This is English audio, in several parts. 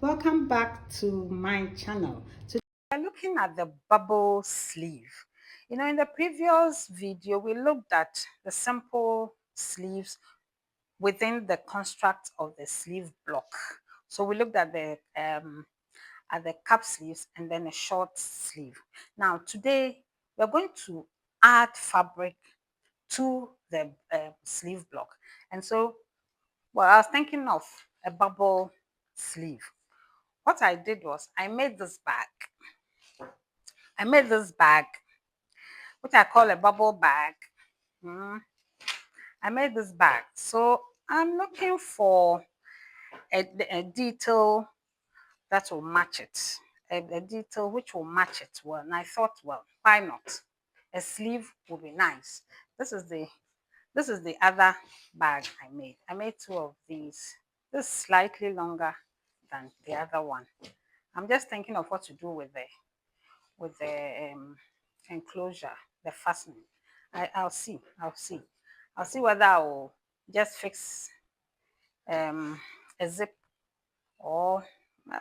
Welcome back to my channel. Today we're looking at the bubble sleeve. In the previous video, we looked at the simple sleeves within the construct of the sleeve block. So we looked at the cap sleeves and then a short sleeve. Now today we're going to add fabric to the sleeve block. And so, I was thinking of a bubble sleeve. What I did was I made this bag. Which I call a bubble bag. Mm, I made this bag. So I'm looking for a detail that will match it. A detail which will match it well. And I thought, well, why not? A sleeve would be nice. This is the other bag I made. I made two of these. This is slightly longer than the other one. I'm just thinking of what to do with the enclosure, the fastening. I'll see. I'll see whether I'll just fix a zip or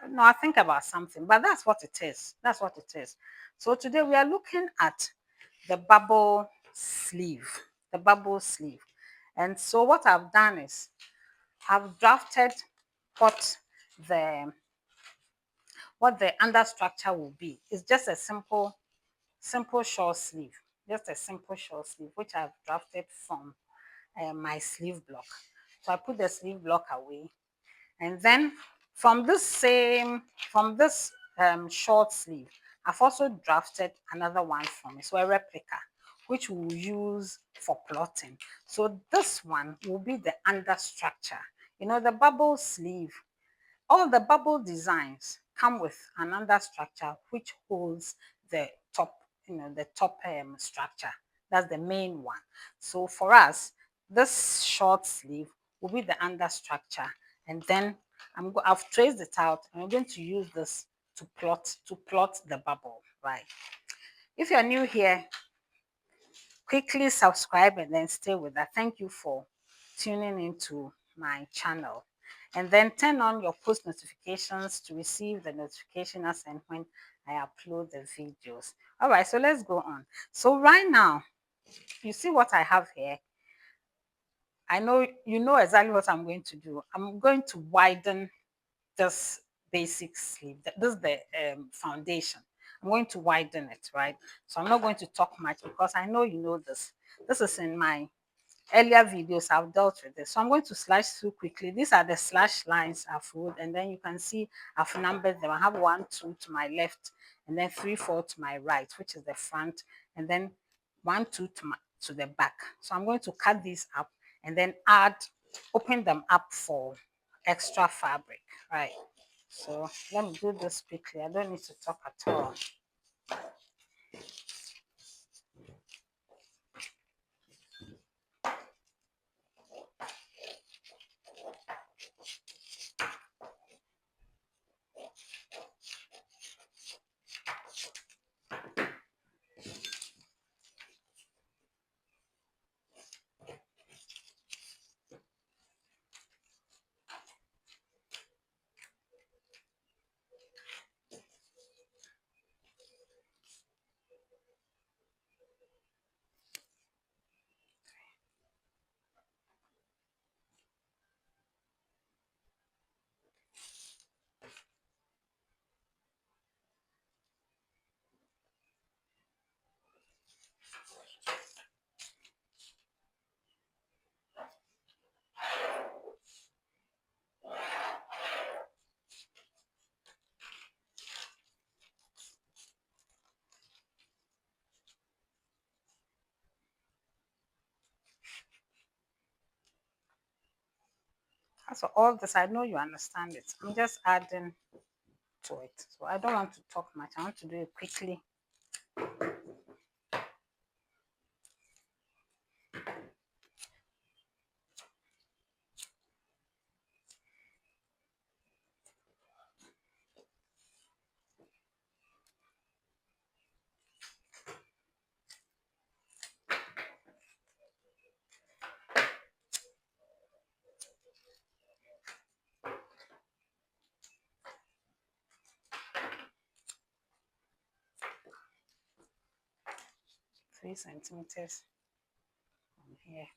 no, I think about something, but that's what it is. That's what it is. So today we are looking at the bubble sleeve, And so what I've done is I've drafted what the what the understructure will be. It's just a simple short sleeve, which I've drafted from my sleeve block. So I put the sleeve block away, and then from this short sleeve, I've also drafted another one from it, so a replica, which we'll use for plotting. So this one will be the understructure. The bubble sleeve, all the bubble designs come with an understructure which holds the top, the top structure. That's the main one. So for us, this short sleeve will be the understructure, and then I've traced it out, and I'm going to use this to plot the bubble, right? If you're new here, quickly subscribe and then stay with that. Thank you for tuning into my channel. And then turn on your post notifications to receive the notification as and when I upload the videos. All right, so let's go on. So right now, you see what I have here. I know you know exactly what I'm going to do. I'm going to widen this basic sleeve. This is the foundation. I'm going to widen it, right? So I'm not going to talk much because I know you know this. This is in my earlier videos. I've dealt with this. So I'm going to slash through quickly. These are the slash lines I've wrote, and then you can see I've numbered them. I have 1, 2 to my left, and then 3, 4 to my right, which is the front, and then 1, 2 to the back. So I'm going to cut these up and then open them up for extra fabric, right? So let me do this quickly. I don't need to talk at all. So all this, I know you understand it. I'm just adding to it. So I don't want to talk much. I want to do it quickly. 3 centimeters from here.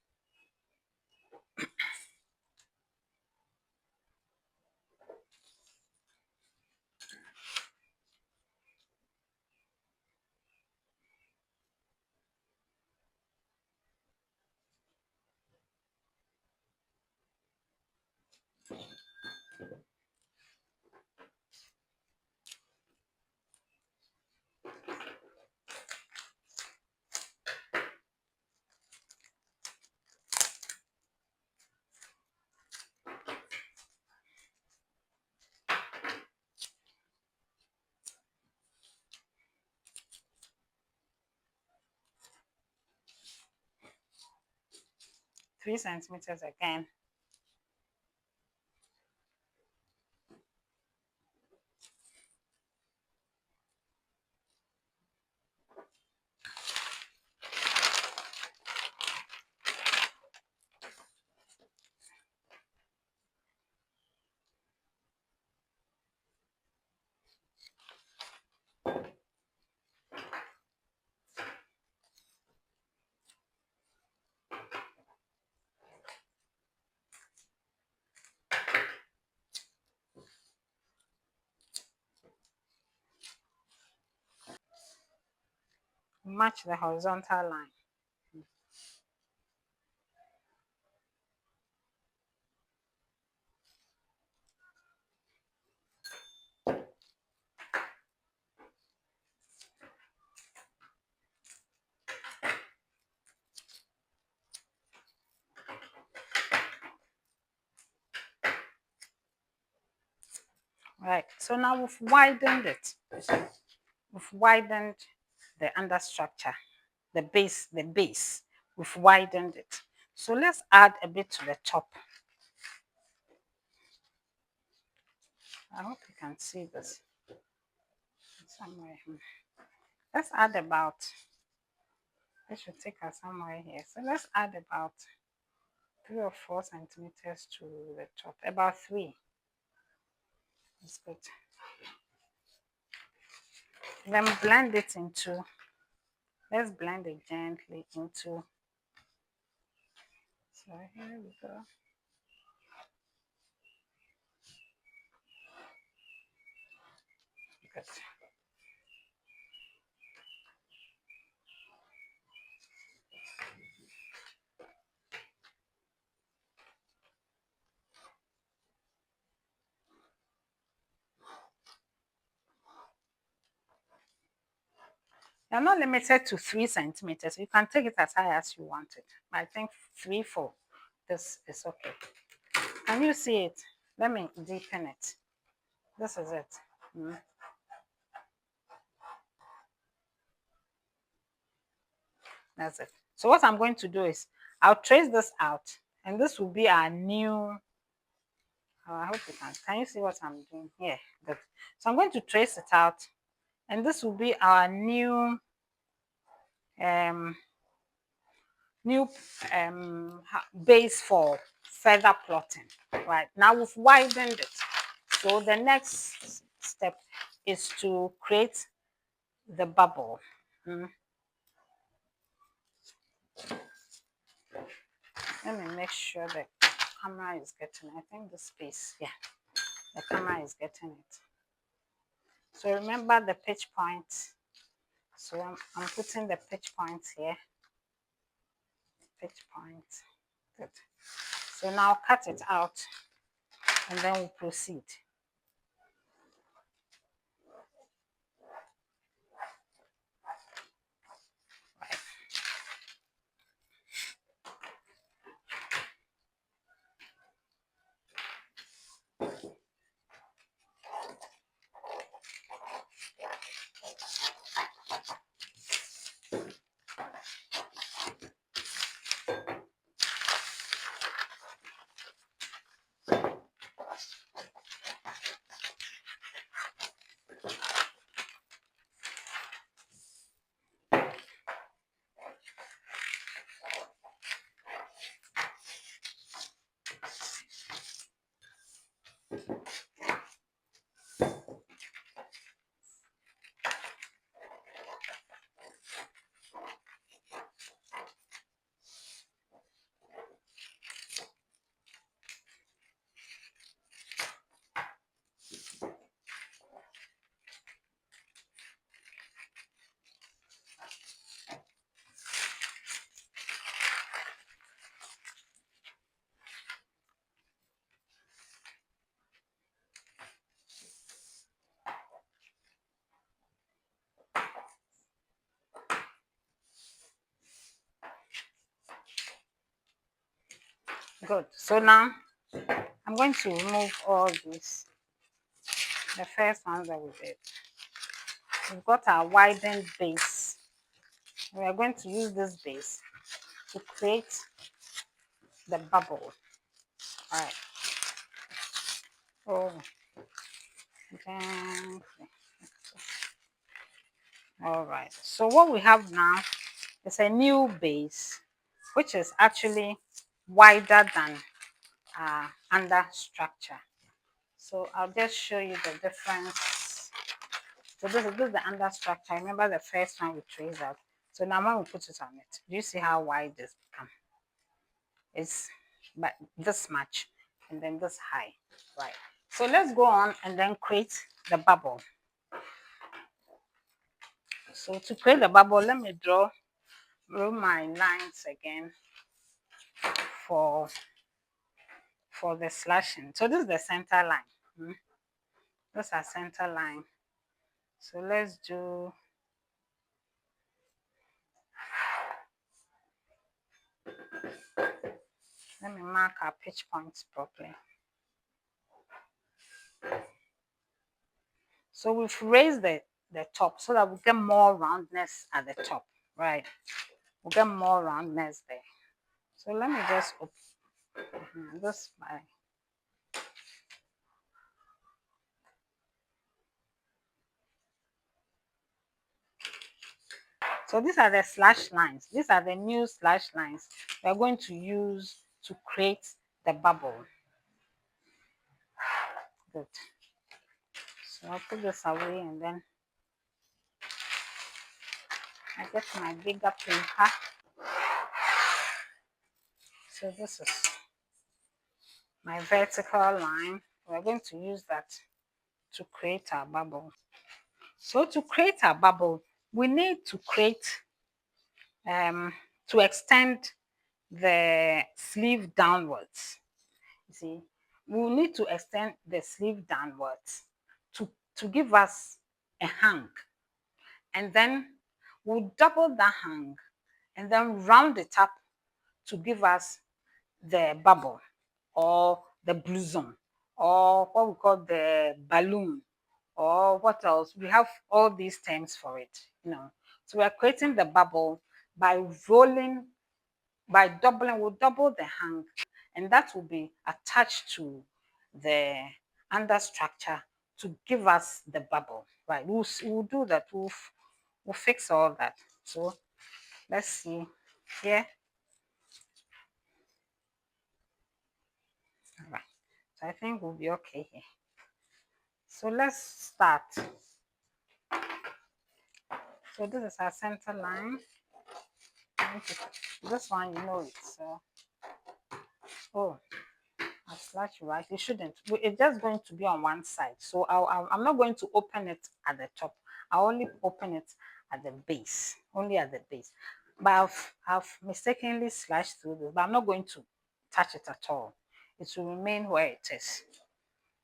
Three centimeters again. Match the horizontal line. Right, so now we've widened it. We've widened the understructure, the base. We've widened it. So let's add a bit to the top. I hope you can see this somewhere. Let's add about, this should take us somewhere here. So let's add about 3 or 4 centimeters to the top, about 3. That's good. Then blend it into, let's blend it gently into, so here we go. Good. You're not limited to 3 centimeters. You can take it as high as you want it. I think 3, 4. This is okay. Can you see it? Let me deepen it. This is it. That's it. So what I'm going to do is I'll trace this out, and this will be our new. Oh, I hope you can. Can you see what I'm doing here? Good. So I'm going to trace it out, and this will be our new um base for feather plotting. Right now we've widened it. So the next step is to create the bubble. Let me make sure the camera is getting, I think the space, yeah, the camera is getting it. So remember the pitch point. So I'm putting the pitch point here. Pitch point. Good. So now cut it out, and then we'll proceed. Right. Good. So now I'm going to remove all these. The first ones that we did. We've got our widened base. We are going to use this base to create the bubble. All right. Oh, then, all right. So what we have now is a new base, which is actually wider than under structure. So I'll just show you the difference. So this is the under structure. Remember the first one we traced out. So now when we put it on it, do you see how wide this becomes? It's but this much and then this high, right? So let's go on and then create the bubble. So to create the bubble, let me draw my lines again for the slashing. So this is the center line. This is our center line. So let's do, let me mark our pitch points properly. So we've raised the top so that we get more roundness at the top, right? We'll get more roundness there. So let me just open this by. So these are the slash lines. These are the new slash lines we're going to use to create the bubble. Good. So I'll put this away and then I get my bigger paper. So this is my vertical line. We're going to use that to create our bubble. So to create our bubble, we need to create, to extend the sleeve downwards. You see, we will need to extend the sleeve downwards to give us a hang. And then we'll double that hang and then round it up to give us the bubble or the blouson or what we call the balloon or what else. We have all these terms for it, you know. So we are creating the bubble by rolling, by doubling, we'll double the hang and that will be attached to the under structure to give us the bubble, right? We'll do that. We'll fix all that. So let's see here. All right. So I think we'll be okay here. So let's start. So this is our center line. This one, you know it. So, oh, I slash right. It shouldn't. It's just going to be on one side. So I'm not going to open it at the top. I'll only open it at the base, only at the base. But I've mistakenly slashed through this, but I'm not going to touch it at all. It will remain where it is.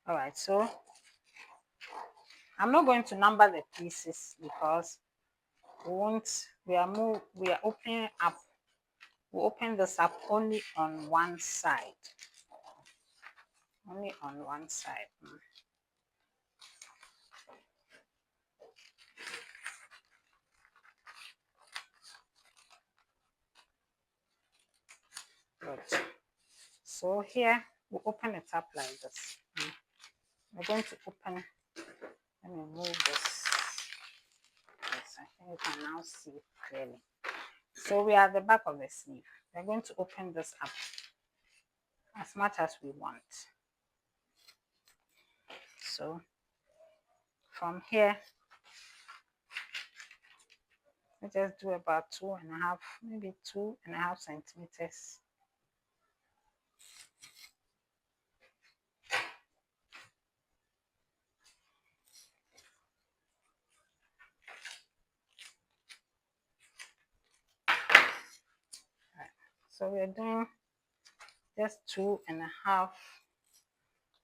All right, so I'm not going to number the pieces because we are opening up, we open this up only on one side. Only on one side. Good. So here we open it up like this. We're going to open, let me move this. Yes, I think you can now see it clearly. So we are at the back of the sleeve. We're going to open this up as much as we want. So from here, we just do about 2.5, maybe 2.5 centimeters. Right. So we're doing just 2.5.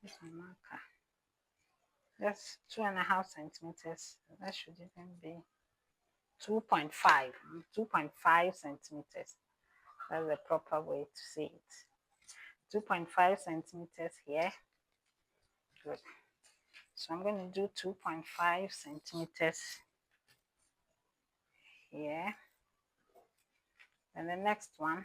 Where's my marker? Just 2.5 centimeters. That should even be 2.5. 2.5 centimeters. That's the proper way to say it. 2.5 centimeters here. Good. So I'm going to do 2.5 centimeters here. And the next one,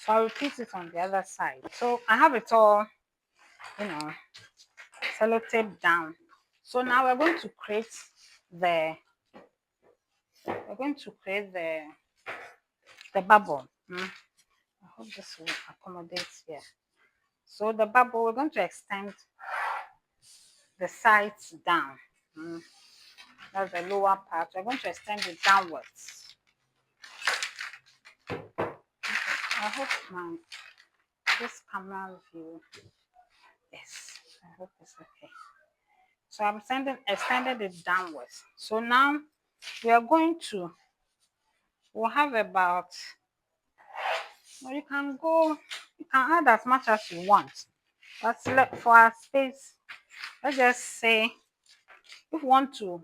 so I'll repeat it on the other side. So I have it all, sellotape down. So now we're going to create the bubble. I hope this will accommodate here. So the bubble, we're going to extend the sides down. That's the lower part. We're going to extend it downwards. I hope this camera view, yes, I hope it's okay. So I'm extended it downwards. So now we'll have about, you can add as much as you want. But for our space, let's just say, if you want to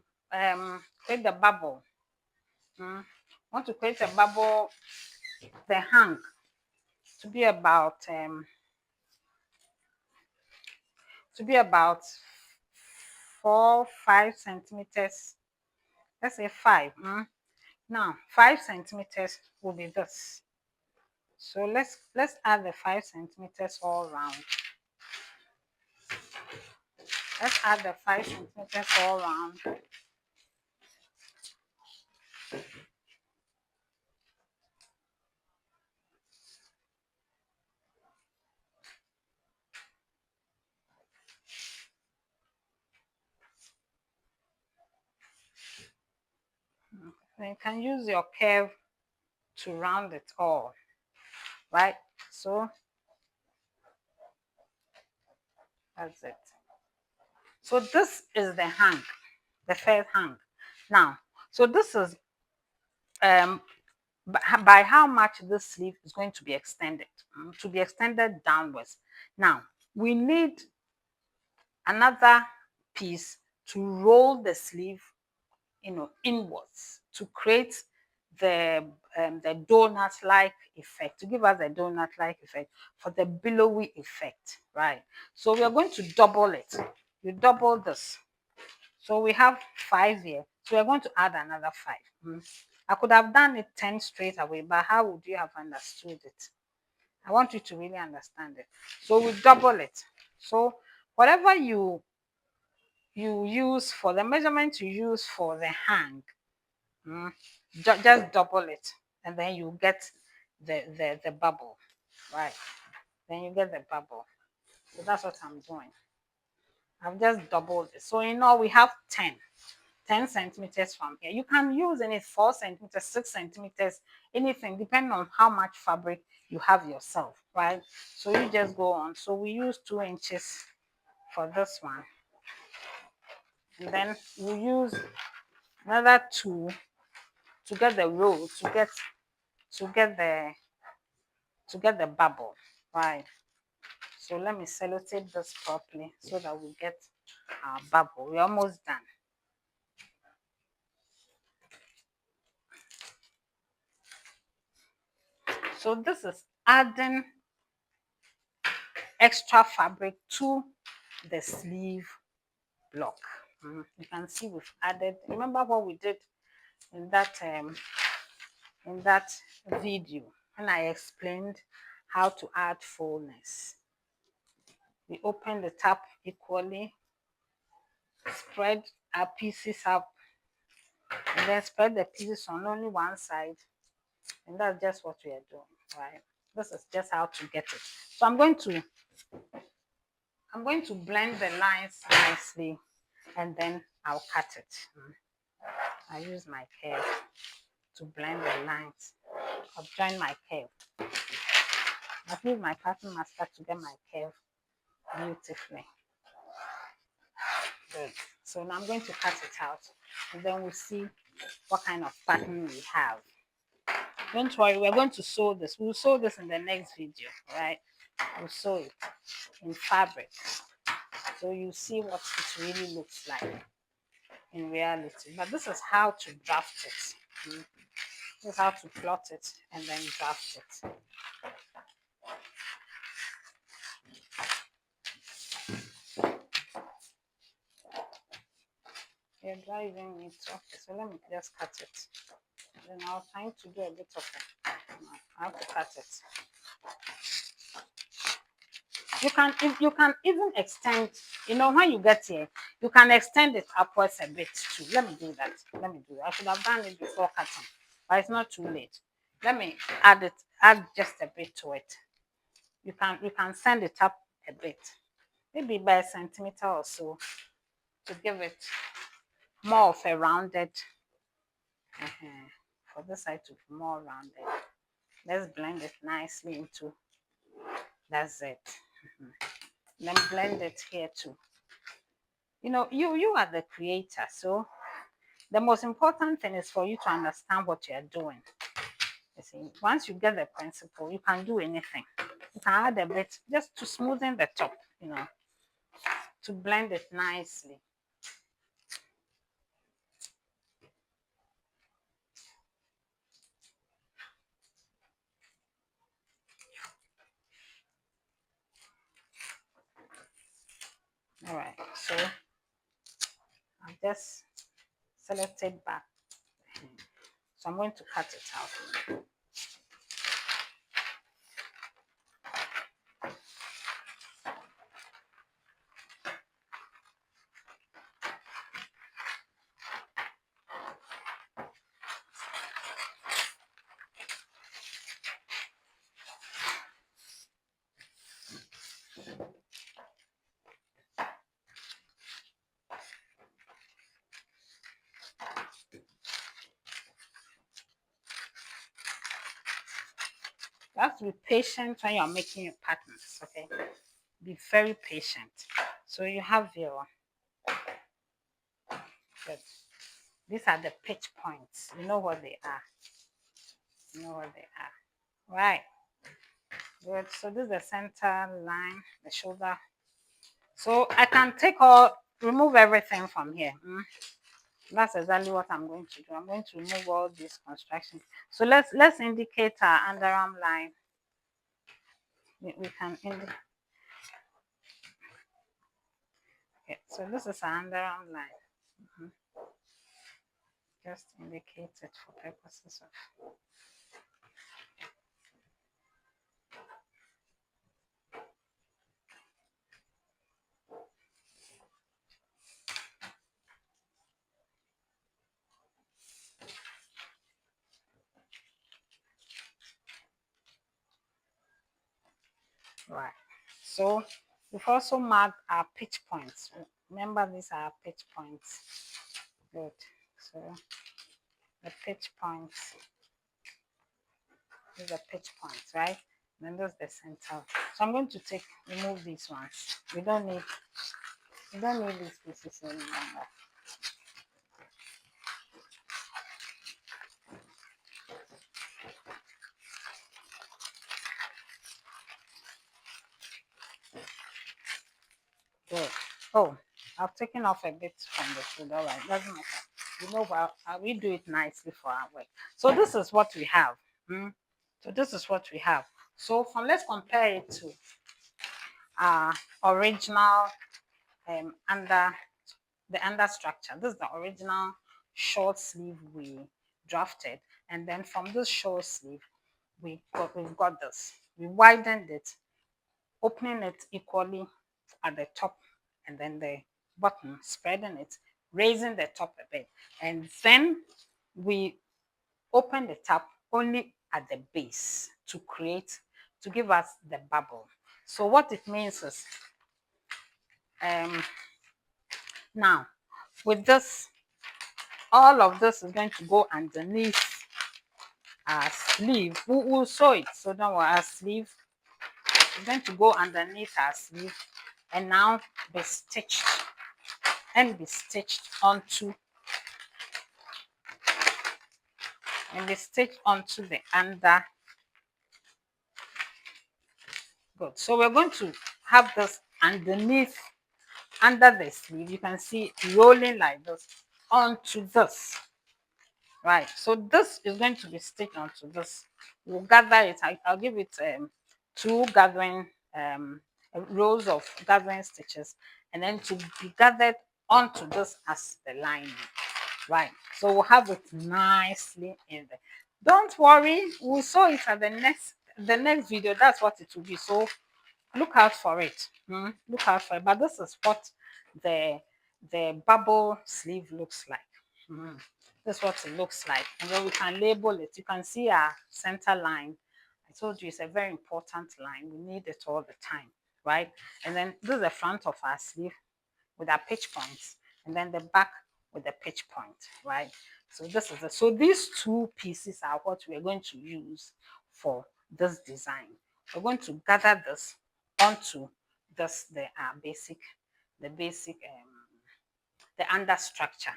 create the bubble, the hang to be about 4-5 centimeters. Let's say 5. Now 5 centimeters will be this. So let's add the 5 centimeters all around. Let's add the 5 centimeters all around. Then you can use your curve to round it all, right? So that's it. So this is the hang, the first hang. Now, so this is by how much this sleeve is going to be extended, downwards. Now, we need another piece to roll the sleeve, inwards to create the donut-like effect, to give us a donut-like effect for the billowy effect, right? So we are going to double it. You double this. So we have 5 here. So we're going to add another 5. I could have done it 10 straight away, but how would you have understood it? I want you to really understand it. So we double it. So whatever you use for the measurement you use for the hang, just double it, and then you get the bubble, right? Then you get the bubble. So that's what I'm doing. I've just doubled it. So we have 10 centimeters from here. You can use any 4 centimeters, 6 centimeters, anything, depending on how much fabric you have yourself, right? So you just go on. So we use 2 inches for this one. And then we use another 2 to get the roll, to get the bubble, right? So let me sellotape this properly so that we get our bubble. We're almost done. So this is adding extra fabric to the sleeve block. You can see we've added, remember what we did in that video when I explained how to add fullness. We open the top equally, spread our pieces up, and then spread the pieces on only one side, and that's just what we are doing, right? This is just how to get it. So I'm going to blend the lines nicely, and then I'll cut it. I use my curve to blend the lines. I'll join my curve. I've used my pattern master to get my curve beautifully. Good. So now I'm going to cut it out, and then we'll see what kind of pattern we have. Don't worry, we're going to sew this. We'll sew this in the next video, right? We'll sew it in fabric. So you see what it really looks like in reality. But this is how to draft it. This is how to plot it and then draft it. Yeah, driving it. Okay, so let me just cut it. Then I was trying to do a bit of it. I have to cut it. You can even extend, when you get here, you can extend it upwards a bit too. Let me do that. I should have done it before cutting, but it's not too late. Let me add just a bit to it. You can send it up a bit, maybe by a centimeter or so, to give it more of a rounded, for this side to be more rounded. Let's blend it nicely into, that's it. Then blend it here too. You are the creator, so the most important thing is for you to understand what you're doing. You see, once you get the principle, you can do anything. You can add a bit just to smoothen the top, to blend it nicely. All right, so I've just selected back. So I'm going to cut it out. You have to be patient when you're making your patterns, okay? Be very patient. So you have your, good. These are the pitch points. You know what they are. Right. Good. So this is the center line, the shoulder. So I can remove everything from here. That's exactly what I'm going to do. I'm going to remove all these constructions. So let's indicate our underarm line. We can indicate. Okay, so this is our underarm line. Just indicate it for purposes of. Right. So we've also marked our pitch points. Remember, these are pitch points. Good. So the pitch points. These are pitch points, right? Then there's the center. So I'm going to remove these ones. We don't need these pieces any longer. Good. Oh, I've taken off a bit from the shoulder. All right, doesn't matter. What? We do it nicely for our work. So this is what we have. So this is what we have. So let's compare it to our original under structure. This is the original short sleeve we drafted, and then from this short sleeve we've got this. We widened it, opening it equally at the top and then the bottom, spreading it, raising the top a bit, and then we open the top only at the base to give us the bubble. So what it means is now with this, all of this is going to go underneath our sleeve. We'll sew it, so don't worry. Our sleeve is going to go underneath our sleeve and now be stitched onto the under. Good. So we're going to have this underneath, under the sleeve. You can see it rolling like this onto this. Right. So this is going to be stitched onto this. We'll gather it. I'll give it two gathering rows of gathering stitches, and then to be gathered onto this as the lining. Right. So we'll have it nicely in there. Don't worry, we'll sew it at the next video. That's what it will be. So look out for it. Look out for it. But this is what the bubble sleeve looks like. This is what it looks like. And then we can label it. You can see our center line. I told you it's a very important line. We need it all the time, right? And then this is the front of our sleeve with our pitch points, and then the back with the pitch point, right? So this is it. So these two pieces are what we're going to use for this design. We're going to gather this onto this the basic the under structure,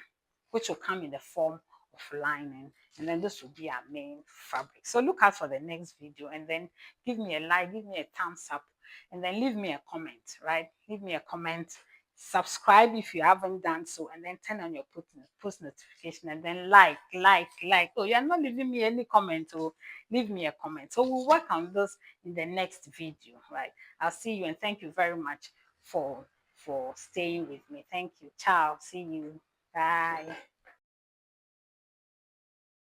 which will come in the form of lining, and then this will be our main fabric. So look out for the next video, and then give me a like, give me a thumbs up, and then leave me a comment, right? Leave me a comment, subscribe if you haven't done so, and then turn on your post notification, and then like. Oh, you're not leaving me any comment, or leave me a comment. So we'll work on this in the next video, right? I'll see you, and thank you very much for staying with me. Thank you. Ciao. See you. Bye.